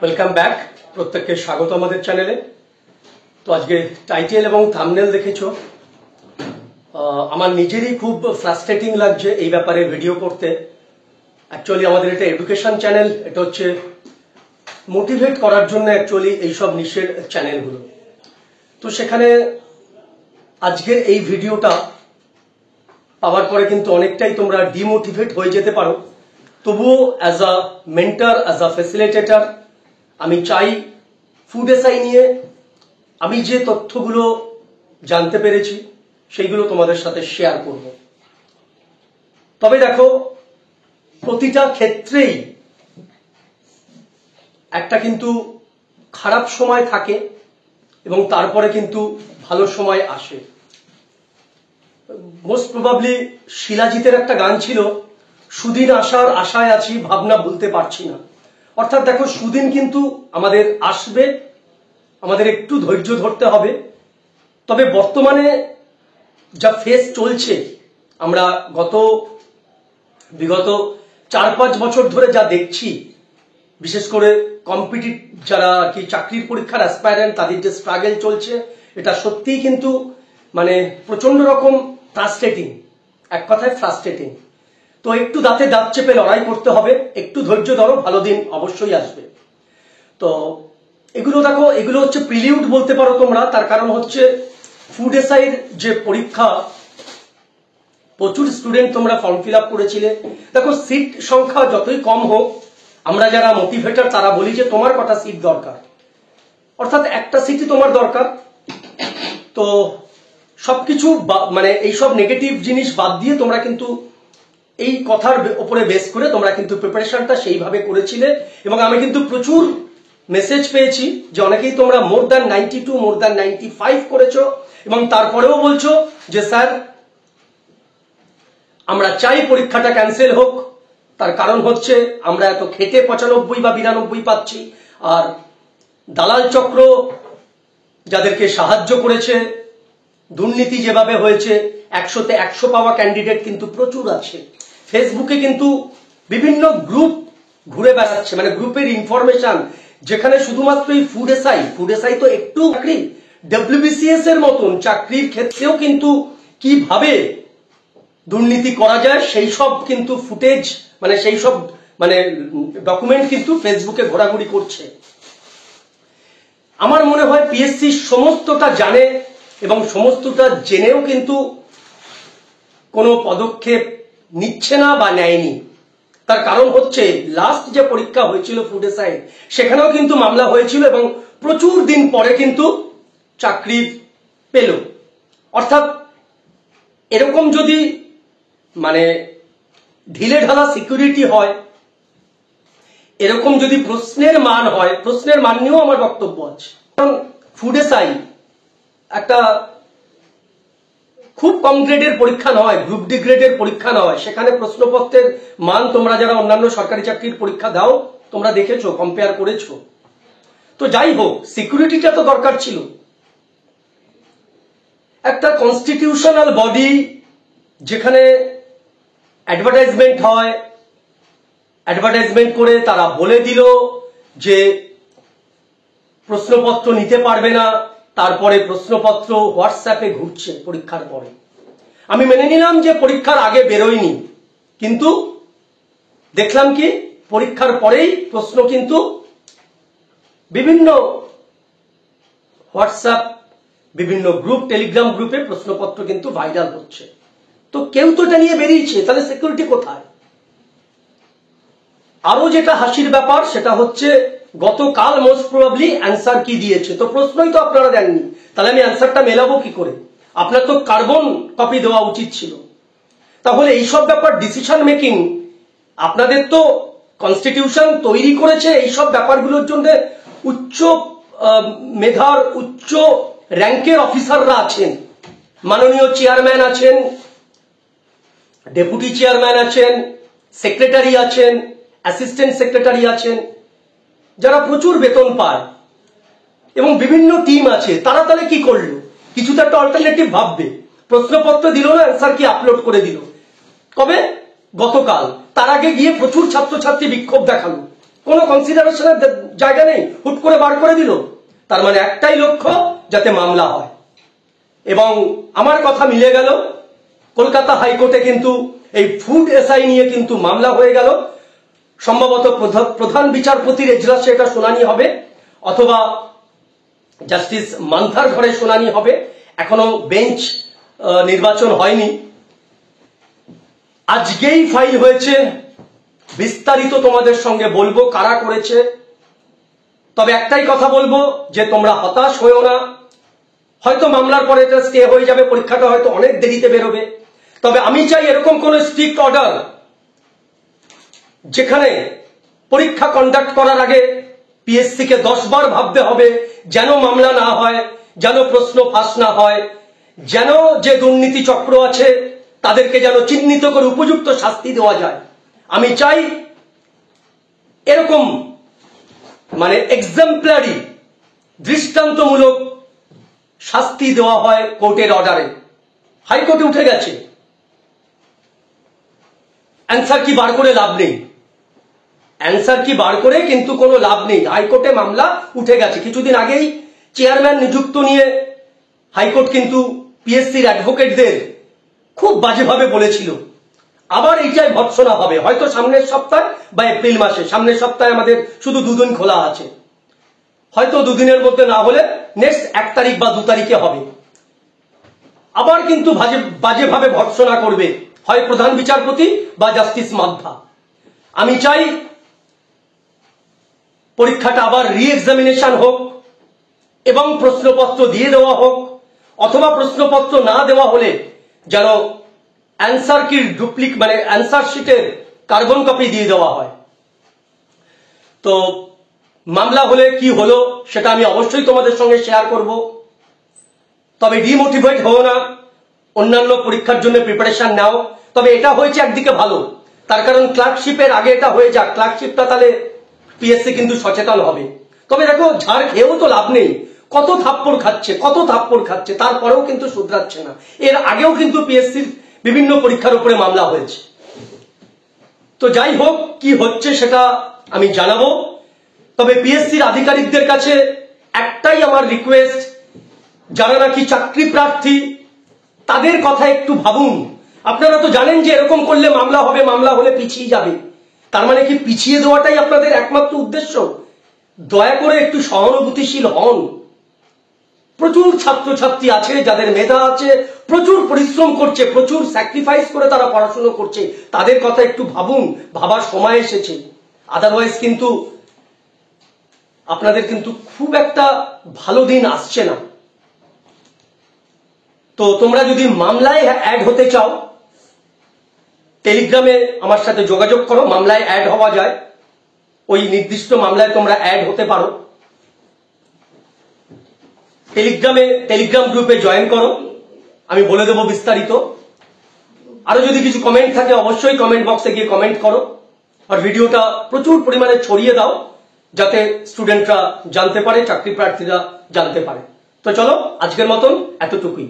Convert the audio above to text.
Welcome back. প্রত্যেককে স্বাগত আমাদের চ্যানেলে। তো আজকে টাইটেল এবং থাম্বনেল দেখেছো, আমার নিজেরই খুব ফ্রাস্ট্রেটিং লাগছে এই ব্যাপারে ভিডিও করতে। অ্যাকচুয়ালি আমাদের এটা এডুকেশন চ্যানেল, এটা হচ্ছে মোটিভেট করার জন্য অ্যাকচুয়ালি এইসব নিশের চ্যানেলগুলো। তো সেখানে আজকের এই ভিডিওটা পাওয়ার পরে কিন্তু অনেকটাই তোমরা ডিমোটিভেট হয়ে যেতে পারো। তবুও as a mentor, as a facilitator, আমি চাই ফুড এসআই নিয়ে আমি যে তথ্যগুলো জানতে পেরেছি সেইগুলো তোমাদের সাথে শেয়ার করব। তবে দেখো, প্রতিটা ক্ষেত্রেই একটা কিন্তু খারাপ সময় থাকে এবং তারপরে কিন্তু ভালো সময় আসে। মোস্ট প্রবাবলি শিলাজিতের একটা গান ছিল, সুদিন আসার আশায় আছি, ভাবনা ভুলতে পারছি না। অর্থাৎ দেখো, সুদিন কিন্তু আমাদের আসবে, আমাদের একটু ধৈর্য ধরতে হবে। তবে বর্তমানে যা ফেস চলছে, আমরা বিগত 4-5 বছর ধরে যা দেখছি, বিশেষ করে কম্পিটিটিভ যারা কি চাকরির পরীক্ষার অ্যাসপায়ারেন্ট, তাদের যে স্ট্রাগল চলছে, এটা সত্যিই কিন্তু মানে প্রচন্ড রকম ফ্রাস্ট্রেটিং, এক কথায় ফ্রাস্ট্রেটিং। তো একটু দাঁতে দাঁত চেপে লড়াই করতে হবে, একটু ধৈর্য ধরো, ভালো দিন অবশ্যই আসবে। তো এগুলো দেখো, এগুলো হচ্ছে প্রিলিউড বলতে পারো তোমরা। তার কারণ হচ্ছে ফুড এসআইয়ের যে পরীক্ষা, প্রচুর স্টুডেন্ট তোমরা ফর্ম ফিল আপ করেছিলে। দেখো, সিট সংখ্যা যতই কম হোক, আমরা যারা মোটিভেটর তারা বলি যে তোমার কটা সিট দরকার, অর্থাৎ একটা সিটই তোমার দরকার। তো সবকিছু মানে এইসব নেগেটিভ জিনিস বাদ দিয়ে তোমরা কিন্তু এই কথার উপরে বেস করে তোমরা কিন্তু প্রিপারেশনটা সেইভাবে করেছিলে। এবং আমি কিন্তু প্রচুর মেসেজ পেয়েছি যে অনেকেই তোমরা মোর দ্যান 92, মোর দ্যান 95 করেছো এবং তারপরেও বলছো যে স্যার আমরা চাই পরীক্ষাটা ক্যান্সেল হোক। তার কারণ হচ্ছে আমরা এত খেটে 95 বা 92 পাচ্ছি, আর দালাল চক্র যাদেরকে সাহায্য করেছে, দুর্নীতি যেভাবে হয়েছে, 100-তে 100 পাওয়া ক্যান্ডিডেট কিন্তু প্রচুর আছে। ফেসবুকে কিন্তু বিভিন্ন গ্রুপ ঘুরে বেড়াচ্ছে, মানে গ্রুপের ইনফরমেশন, যেখানে শুধুমাত্র এই ফুড এসআই তো একটু চাকরি, ডব্লিউবিসিএস এর মতন চাকরির ক্ষেত্রেও কিন্তু কিভাবে দুর্নীতি করা যায় সেই সব কিন্তু ফুটেজ, মানে সেই সব মানে ডকুমেন্ট কিন্তু ফেসবুকে ঘোরাঘুরি করছে। আমার মনে হয় পিএসসি সমস্তটা জানে এবং সমস্তটা জেনেও কিন্তু কোনো পদক্ষেপ নিচ্ছে না বা নেয়নি। তার কারণ হচ্ছে লাস্ট যে পরীক্ষা হয়েছিল ফুড এসআই, সেখানেও কিন্তু মামলা হয়েছিল এবং প্রচুর দিন পরে কিন্তু চাকরি পেল। অর্থাৎ এরকম যদি মানে ঢিলে ঢালা সিকিউরিটি হয়, এরকম যদি প্রশ্নের মান হয়, প্রশ্নের মান নিয়েও আমার বক্তব্য আছে। কারণ ফুড এসআই একটা খুব কম গ্রেডের পরীক্ষা নয়, গ্রুপ ডি গ্রেডের পরীক্ষা নয়। সেখানে প্রশ্নপত্রের মান তোমরা যারা অন্যান্য সরকারি চাকরির পরীক্ষা দাও তোমরা দেখেছো, কম্পেয়ার করেছো। তো যাই হোক, সিকিউরিটিটা তো দরকার ছিল। একটা কনস্টিটিউশনাল বডি যেখানে অ্যাডভার্টাইজমেন্ট হয়, অ্যাডভার্টাইজমেন্ট করে তারা বলে দিল যে প্রশ্নপত্র নিতে পারবে না, তারপরে প্রশ্নপত্র হোয়াটসঅ্যাপে ঘুরছে পরীক্ষার পরে। আমি মেনে নিলাম যে পরীক্ষার আগে বেরোয়নি, কিন্তু দেখলাম কি পরীক্ষার পরেই প্রশ্ন কিন্তু বিভিন্ন হোয়াটসঅ্যাপ, বিভিন্ন গ্রুপ, টেলিগ্রাম গ্রুপে প্রশ্নপত্র কিন্তু ভাইরাল হচ্ছে। তো কেউ তো এটা নিয়ে বেরিয়েছে, তাহলে সিকিউরিটি কোথায়? আরো যেটা হাসির ব্যাপার সেটা হচ্ছে গতকাল মোস্ট প্রবাবলি অ্যান্সার কি দিয়েছে, তো প্রশ্নই তো আপনারা দেননি, তাহলে আমি অ্যান্সারটা মেলাবো কি করে? আপনার তো কার্বন কপি দেওয়া উচিত ছিল। তাহলে এইসব ব্যাপার ডিসিশন মেকিং, আপনাদের তো কনস্টিটিউশন তৈরি করেছে এইসব ব্যাপারগুলোর জন্য উচ্চ মেধার, উচ্চ র্যাঙ্কের অফিসাররা আছেন, মাননীয় চেয়ারম্যান আছেন, ডেপুটি চেয়ারম্যান আছেন, সেক্রেটারি আছেন, অ্যাসিস্ট্যান্ট সেক্রেটারি আছেন, যারা প্রচুর বেতন পায় এবং বিভিন্ন টিম আছে। তারা তাহলে কি করলো? কিছু তো একটা অল্টারনেটিভ ভাববে। প্রশ্নপত্র দিল না, অ্যান্সার কি আপলোড করে দিল। কবে? গতকাল। তার আগে গিয়ে প্রচুর ছাত্রছাত্রী বিক্ষোভ দেখালো। কোনো কনসিডারেশনের জায়গা নেই, হুট করে বার করে দিল। তার মানে একটাই লক্ষ্য, যাতে মামলা হয়। এবং আমার কথা মিলে গেল, কলকাতা হাইকোর্টে কিন্তু এই ফুড এসআই নিয়ে কিন্তু মামলা হয়ে গেল। সম্ভবত প্রধান বিচারপতির এজলাসে এটা শুনানি হবে, অথবা জাস্টিস মান্থার ঘরে শুনানি হবে। এখনো বেঞ্চ নির্বাচন হয়নি, আজকেই ফাইল হয়েছে। বিস্তারিত তোমাদের সঙ্গে বলবো কারা করেছে। তবে একটাই কথা বলবো যে তোমরা হতাশ হয়েও না। হয়তো মামলার পরে এটা স্টে হয়ে যাবে, পরীক্ষাটা হয়তো অনেক দেরিতে বেরোবে। তবে আমি চাই এরকম কোন স্ট্রিক্ট অর্ডার, যেখানে পরীক্ষা কন্ডাক্ট করার আগে পিএসসি কে 10 বার ভাবতে হবে, যেন মামলা না হয়, যেন প্রশ্ন ফাঁস না হয়, যেন যে দুর্নীতি চক্র আছে তাদেরকে যেন চিহ্নিত করে উপযুক্ত শাস্তি দেওয়া যায়। আমি চাই এরকম মানে এক্সাম্পলারি, দৃষ্টান্তমূলক শাস্তি দেওয়া হয় কোর্টের অর্ডারে। হাইকোর্টে উঠে গেছে, অ্যান্সার কি বার করে লাভ নেই, অ্যান্সার কি বার করে কিন্তু কোনো লাভ নেই। হাইকোর্টে মামলা উঠে গেছে। কিছুদিন আগেই চেয়ারম্যান নিযুক্ত নিয়ে হাইকোর্ট কিন্তু পিএসসির অ্যাডভোকেটদের খুব বাজেভাবে বলেছিল। আবার এইটাই ভৎসনা হবে, হয়তো সামনের সপ্তাহে বা এপ্রিল মাসে। সামনের সপ্তাহে আমাদের শুধু 2 দিন খোলা আছে, হয়তো 2 দিনের মধ্যে না হলে নেক্সট 1 তারিখ বা 2 তারিখে হবে। আবার কিন্তু বাজেভাবে ভৎসনা করবে হয় প্রধান বিচারপতি বা জাস্টিস মাধ্যা। আমি চাই পরীক্ষাটা আবার রি এক্সামিনেশন হোক এবং প্রশ্নপত্র দিয়ে দেওয়া হোক, অথবা প্রশ্নপত্র না দেওয়া হলে যেন অ্যান্সার কি মানে অ্যান্সার শিটের কার্বন কপি দিয়ে দেওয়া হয়। তো মামলা হলে কি হলো সেটা আমি অবশ্যই তোমাদের সঙ্গে শেয়ার করব। তবে ডিমোটিভেট হও না, অন্যান্য পরীক্ষার জন্য প্রিপারেশন নাও। তবে এটা হয়েছে একদিকে ভালো, তার কারণ ক্লার্কশিপের আগে এটা হয়ে যাক, ক্লার্কশিপটা তাহলে পিএসসি কিন্তু সচেতন হবে। তবে দেখো, ঝাড় খেয়েও তো লাভ নেই, কত থাপ্পড় খাচ্ছে, তারপরেও কিন্তু শুধরাচ্ছে না। এর আগেও কিন্তু পিএসসির বিভিন্ন পরীক্ষার উপরে মামলা হয়েছে। তো যাই হোক, কি হচ্ছে সেটা আমি জানাবো। তবে পিএসসির আধিকারিকদের কাছে একটাই আমার রিকোয়েস্ট, যারা নাকি চাকরি প্রার্থী তাদের কথা একটু ভাবুন। আপনারা তো জানেন যে এরকম করলে মামলা হবে, মামলা হলে পিছিয়ে যাবে। তার মানে কি পিছিয়ে দেওয়াটাই আপনাদের একমাত্র উদ্দেশ্য? দয়া করে একটু সহানুভূতিশীল হন। প্রচুর ছাত্রছাত্রী আছে যাদের মেধা আছে, প্রচুর পরিশ্রম করছে, প্রচুর স্যাক্রিফাইস করে তারা পড়াশোনা করছে। তাদের কথা একটু ভাবুন, ভাবার সময় এসেছে। আদারওয়াইজ কিন্তু আপনাদের কিন্তু খুব একটা ভালো দিন আসছে না। তো তোমরা যদি মামলায় অ্যাড হতে চাও, টেলিগ্রামে আমার সাথে যোগাযোগ করো। মামলায় অ্যাড হওয়া যায়, ওই নির্দিষ্ট মামলায় তোমরা অ্যাড হতে পারো। টেলিগ্রাম গ্রুপে জয়েন করো, আমি বলে দেবো বিস্তারিত। আরো যদি কিছু কমেন্ট থাকে অবশ্যই কমেন্ট বক্সে গিয়ে কমেন্ট করো, আর ভিডিওটা প্রচুর পরিমাণে ছড়িয়ে দাও, যাতে স্টুডেন্টরা জানতে পারে, চাকরি প্রার্থীরা জানতে পারে। তো চলো, আজকের মতন এতটুকুই।